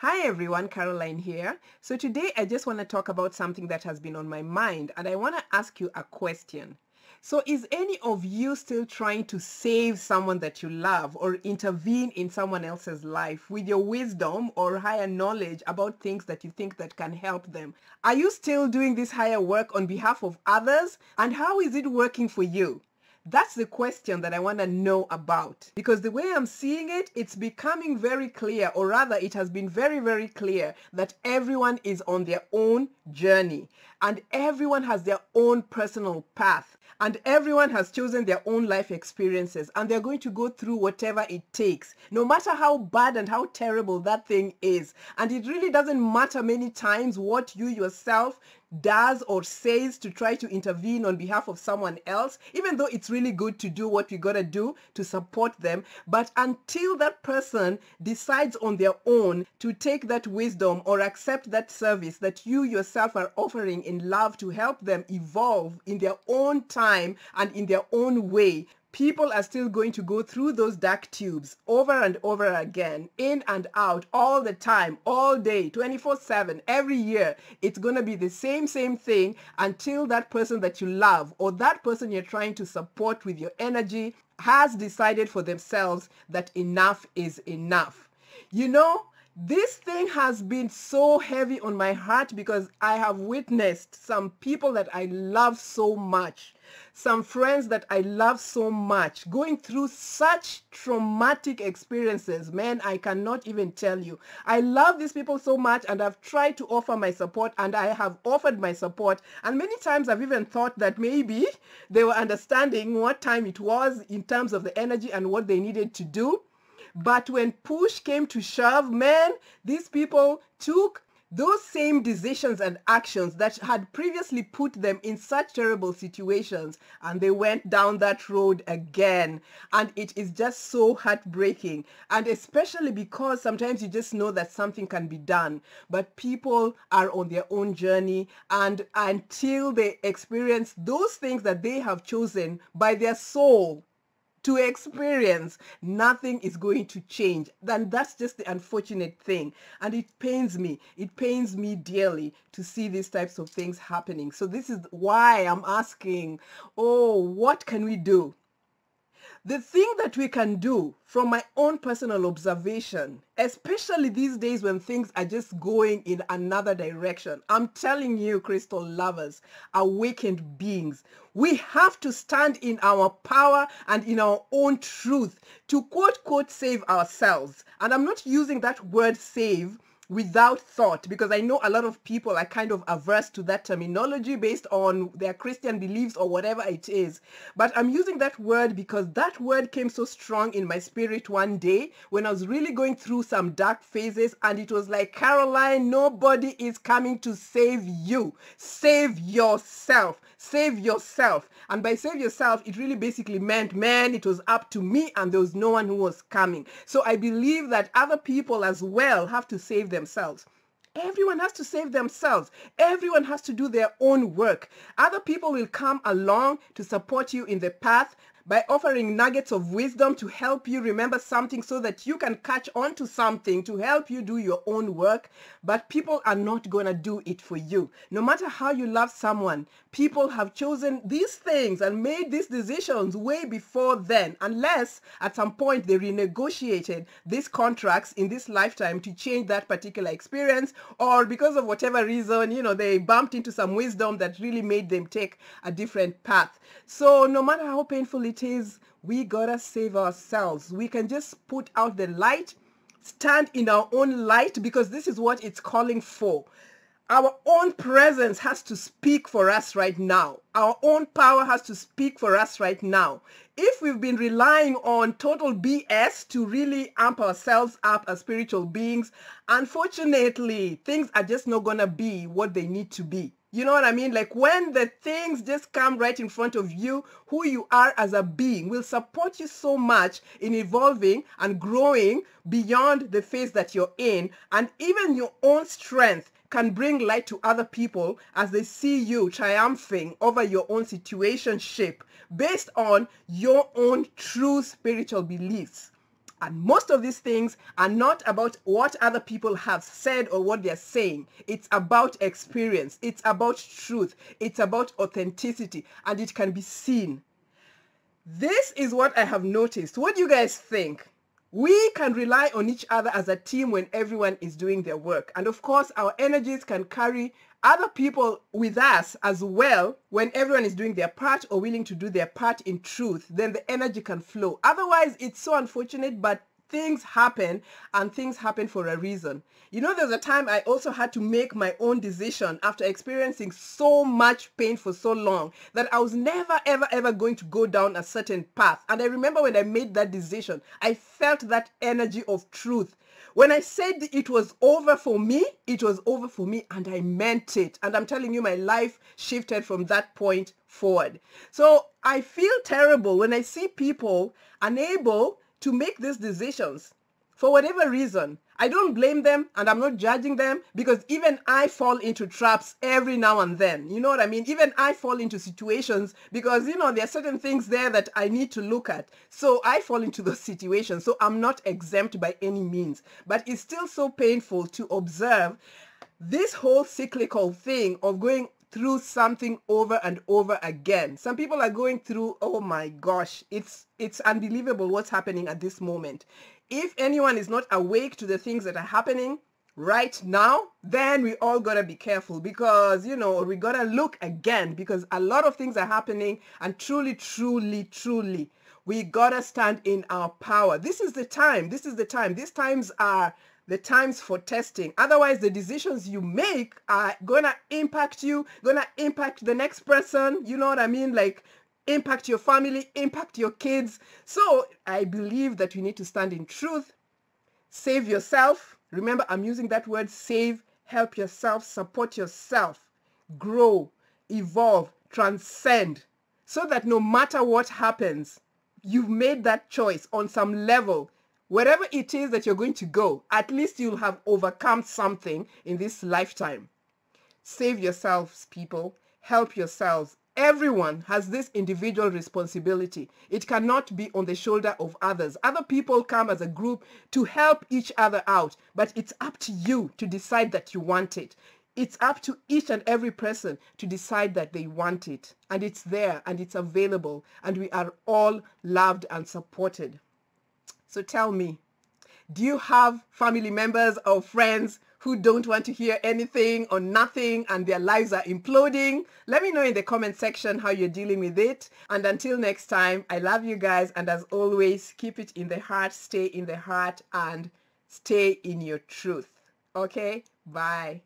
Hi everyone, Caroline here. So today I just want to talk about something that has been on my mind and I want to ask you a question. So is any of you still trying to save someone that you love or intervene in someone else's life with your wisdom or higher knowledge about things that you think that can help them? Are you still doing this higher work on behalf of others? And how is it working for you? That's the question that I want to know about, because the way I'm seeing it, it's becoming very clear, or rather it has been very, very clear that everyone is on their own journey and everyone has their own personal path and everyone has chosen their own life experiences and they're going to go through whatever it takes, no matter how bad and how terrible that thing is. And it really doesn't matter many times what you yourself does or says to try to intervene on behalf of someone else, even though it's really good to do what we gotta do to support them. But until that person decides on their own to take that wisdom or accept that service that you yourself are offering in love to help them evolve in their own time and in their own way, people are still going to go through those dark tubes over and over again, in and out, all the time, all day, 24/7, every year. It's going to be the same thing until that person that you love or that person you're trying to support with your energy has decided for themselves that enough is enough. You know, this thing has been so heavy on my heart because I have witnessed some people that I love so much, some friends that I love so much, going through such traumatic experiences. Man, I cannot even tell you. I love these people so much and I've tried to offer my support and I have offered my support. And many times I've even thought that maybe they were understanding what time it was in terms of the energy and what they needed to do. But when push came to shove, man, these people took those same decisions and actions that had previously put them in such terrible situations and they went down that road again. And it is just so heartbreaking. And especially because sometimes you just know that something can be done, but people are on their own journey, and until they experience those things that they have chosen by their soul to experience, nothing is going to change. Then that's just the unfortunate thing. And it pains me. It pains me dearly to see these types of things happening. So this is why I'm asking, oh, what can we do? The thing that we can do from my own personal observation, especially these days when things are just going in another direction, I'm telling you, crystal lovers, awakened beings, we have to stand in our power and in our own truth to quote, save ourselves. And I'm not using that word save without thought, because I know a lot of people are kind of averse to that terminology based on their Christian beliefs or whatever it is. But I'm using that word because that word came so strong in my spirit one day when I was really going through some dark phases, and it was like, Caroline, nobody is coming to save you. Save yourself. Save yourself. And by save yourself, it really basically meant, man, it was up to me and there was no one who was coming. So I believe that other people as well have to save themselves. Everyone has to save themselves. Everyone has to do their own work. Other people will come along to support you in the path by offering nuggets of wisdom to help you remember something so that you can catch on to something to help you do your own work. But people are not going to do it for you. No matter how you love someone, people have chosen these things and made these decisions way before then, unless at some point they renegotiated these contracts in this lifetime to change that particular experience, or because of whatever reason, you know, they bumped into some wisdom that really made them take a different path. So no matter how painful it is, we gotta save ourselves. We can just put out the light, stand in our own light, because this is what it's calling for. Our own presence has to speak for us right now. Our own power has to speak for us right now. If we've been relying on total BS to really amp ourselves up as spiritual beings, unfortunately, things are just not gonna be what they need to be. You know what I mean? Like when the things just come right in front of you, who you are as a being will support you so much in evolving and growing beyond the phase that you're in. And even your own strength can bring light to other people as they see you triumphing over your own situationship based on your own true spiritual beliefs. And most of these things are not about what other people have said or what they're saying. It's about experience. It's about truth. It's about authenticity, and it can be seen. This is what I have noticed. What do you guys think? We can rely on each other as a team when everyone is doing their work. And of course, our energies can carry other people with us as well. When everyone is doing their part or willing to do their part in truth, then the energy can flow. Otherwise, it's so unfortunate, but things happen, and things happen for a reason. You know, there's a time I also had to make my own decision after experiencing so much pain for so long that I was never, ever, ever going to go down a certain path. And I remember when I made that decision, I felt that energy of truth. When I said it was over for me, it was over for me, and I meant it. And I'm telling you, my life shifted from that point forward. So I feel terrible when I see people unable to make these decisions for whatever reason. I don't blame them, and I'm not judging them, because even I fall into traps every now and then. You know what I mean? Even I fall into situations because, you know, there are certain things there that I need to look at. So I fall into those situations. So I'm not exempt by any means. But it's still so painful to observe this whole cyclical thing of going through something over and over again. Some people are going through, oh my gosh, it's unbelievable what's happening at this moment. If anyone is not awake to the things that are happening right now, then we all gotta be careful, because, you know, we gotta look again, because a lot of things are happening, and truly, we gotta stand in our power. This is the time. These times are the times for testing. Otherwise, the decisions you make are gonna impact you, gonna impact the next person. You know what I mean? Like, impact your family, impact your kids. So I believe that you need to stand in truth, save yourself. Remember, I'm using that word save. Help yourself, support yourself, grow, evolve, transcend, so that no matter what happens, you've made that choice on some level. Wherever it is that you're going to go, at least you'll have overcome something in this lifetime. Save yourselves, people. Help yourselves. Everyone has this individual responsibility. It cannot be on the shoulder of others. Other people come as a group to help each other out, but it's up to you to decide that you want it. It's up to each and every person to decide that they want it. And it's there, and it's available, and we are all loved and supported. So tell me, do you have family members or friends who don't want to hear anything or nothing, and their lives are imploding? Let me know in the comment section how you're dealing with it. And until next time, I love you guys. And as always, keep it in the heart, stay in the heart, and stay in your truth. Okay? Bye.